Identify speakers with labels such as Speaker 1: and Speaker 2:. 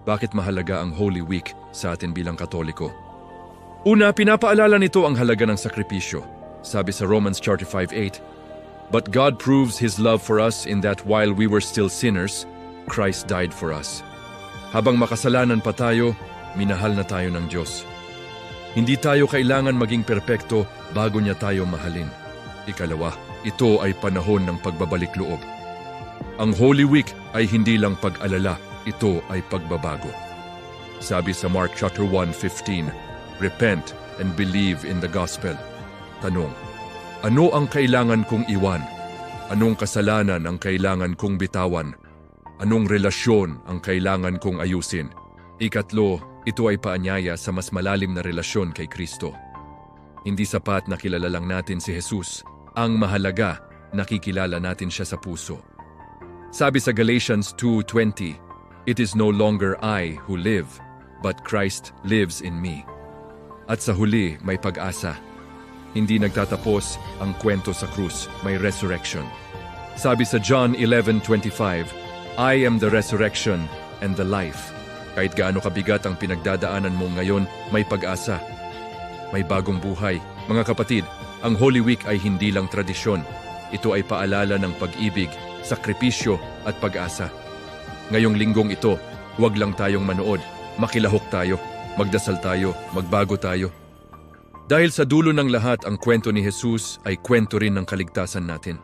Speaker 1: Bakit mahalaga ang Holy Week sa atin bilang Katoliko? Una, pinapaalala nito ang halaga ng sakripisyo. Sabi sa Romans 5:8, "But God proves His love for us in that while we were still sinners, Christ died for us." Habang makasalanan pa tayo, minahal na tayo ng Diyos. Hindi tayo kailangan maging perpekto bago niya tayo mahalin. Ikalawa, ito ay panahon ng pagbabalik loob. Ang Holy Week ay hindi lang pag-alala, ito ay pagbabago. Sabi sa Mark 1:15, "Repent and believe in the gospel." Tanong, ano ang kailangan kong iwan? Anong kasalanan ang kailangan kong bitawan? Anong relasyon ang kailangan kong ayusin? Ikatlo, ito ay paanyaya sa mas malalim na relasyon kay Kristo. Hindi sapat na kilala lang natin si Jesus. Ang mahalaga, nakikilala natin siya sa puso. Sabi sa Galatians 2:20, "It is no longer I who live, but Christ lives in me." At sa huli, may pag-asa. Hindi nagtatapos ang kwento sa krus, may resurrection. Sabi sa John 11:25, "I am the resurrection and the life." Kahit gaano kabigat ang pinagdadaanan mo ngayon, may pag-asa. May bagong buhay. Mga kapatid, ang Holy Week ay hindi lang tradisyon. Ito ay paalala ng pag-ibig, sakripisyo at pag-asa. Ngayong linggong ito, huwag lang tayong manood. Makilahok tayo, magdasal tayo, magbago tayo. Dahil sa dulo ng lahat, ang kwento ni Jesus ay kwento rin ng kaligtasan natin.